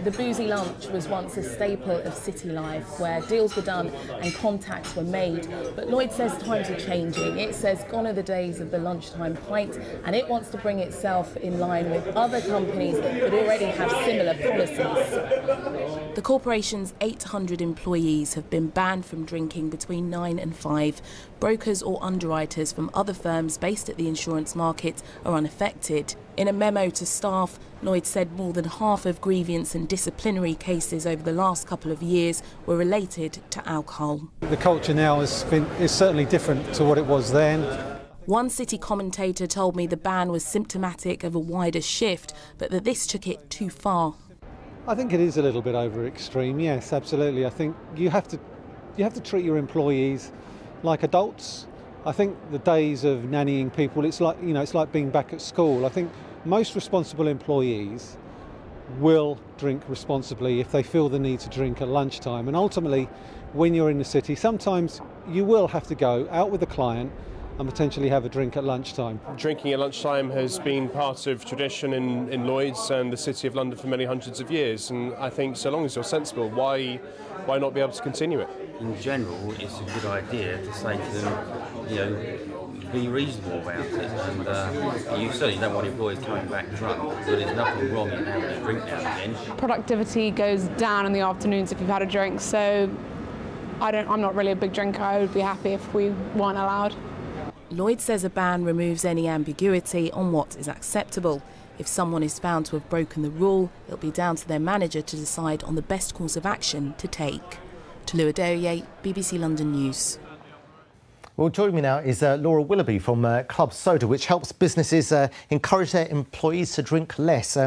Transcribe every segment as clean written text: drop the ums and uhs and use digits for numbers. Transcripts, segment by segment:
The boozy lunch was once a staple of city life, where deals were done and contacts were made. But Lloyd says times are changing. It says gone are the days of the lunchtime pint, and it wants to bring itself in line with other companies that already have similar policies. The corporation's 800 employees have been banned from drinking between 9 and 5. Brokers or underwriters from other firms based at the insurance market are unaffected. In a memo to staff, Lloyd said more than half of grievance and disciplinary cases over the last couple of years were related to alcohol. The culture now is certainly different to what it was then. One city commentator told me the ban was symptomatic of a wider shift, but that this took it too far. I think it is a little bit over extreme, yes, absolutely. I think you have to treat your employees like adults. I think the days of nannying people, it's like being back at school. I think most responsible employees will drink responsibly if they feel the need to drink at lunchtime. And ultimately, when you're in the city, sometimes you will have to go out with the client and potentially have a drink at lunchtime. Drinking at lunchtime has been part of tradition in Lloyds and the City of London for many hundreds of years, and I think so long as you're sensible, why not be able to continue it? In general, it's a good idea to say to them, be reasonable about it, and you certainly don't want employees coming back drunk, but there's nothing wrong in having a drink now and again. Productivity goes down in the afternoons if you've had a drink, so I'm not really a big drinker. I would be happy if we weren't allowed. Lloyd says a ban removes any ambiguity on what is acceptable. If someone is found to have broken the rule, it'll be down to their manager to decide on the best course of action to take. Tolu Adeoye, BBC London News. Well, joining me now is Laura Willoughby from Club Soda, which helps businesses encourage their employees to drink less.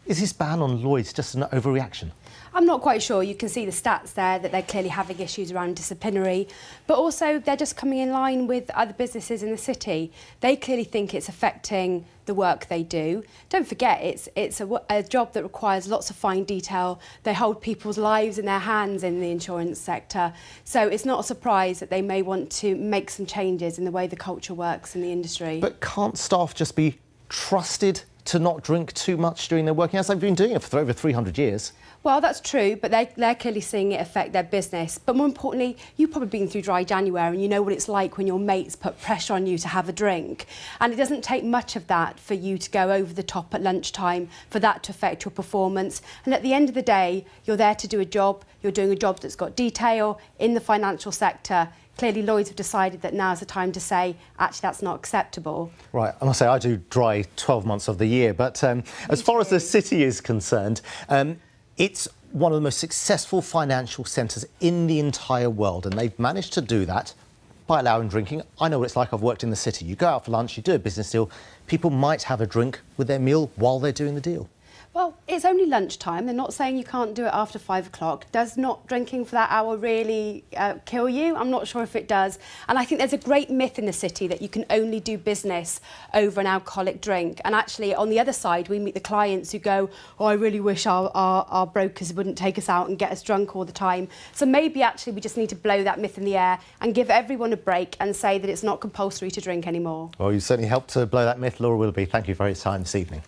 Is this ban on Lloyds just an overreaction? I'm not quite sure. You can see the stats there that they're clearly having issues around disciplinary, but also they're just coming in line with other businesses in the city. They clearly think it's affecting the work they do. Don't forget, it's a job that requires lots of fine detail. They hold people's lives in their hands in the insurance sector. So it's not a surprise that they may want to make some changes in the way the culture works in the industry. But can't staff just be trusted to not drink too much during their working hours? They've been doing it for over 300 years. Well, that's true, but they're clearly seeing it affect their business. But more importantly, you've probably been through dry January and you know what it's like when your mates put pressure on you to have a drink. And it doesn't take much of that for you to go over the top at lunchtime, for that to affect your performance. And at the end of the day, you're there to do a job. You're doing a job that's got detail in the financial sector. Clearly, Lloyds have decided that now's the time to say, actually, that's not acceptable. Right, I must say, I do dry 12 months of the year, but as far as the city is concerned, it's one of the most successful financial centres in the entire world, and they've managed to do that by allowing drinking. I know what it's like. I've worked in the city. You go out for lunch, you do a business deal, people might have a drink with their meal while they're doing the deal. Well, it's only lunchtime. They're not saying you can't do it after 5 o'clock. Does not drinking for that hour really kill you? I'm not sure if it does. And I think there's a great myth in the city that you can only do business over an alcoholic drink. And actually, on the other side, we meet the clients who go, oh, I really wish our brokers wouldn't take us out and get us drunk all the time. So maybe actually we just need to blow that myth in the air and give everyone a break and say that it's not compulsory to drink anymore. Well, you certainly helped to blow that myth, Laura Willoughby. Thank you for your time this evening.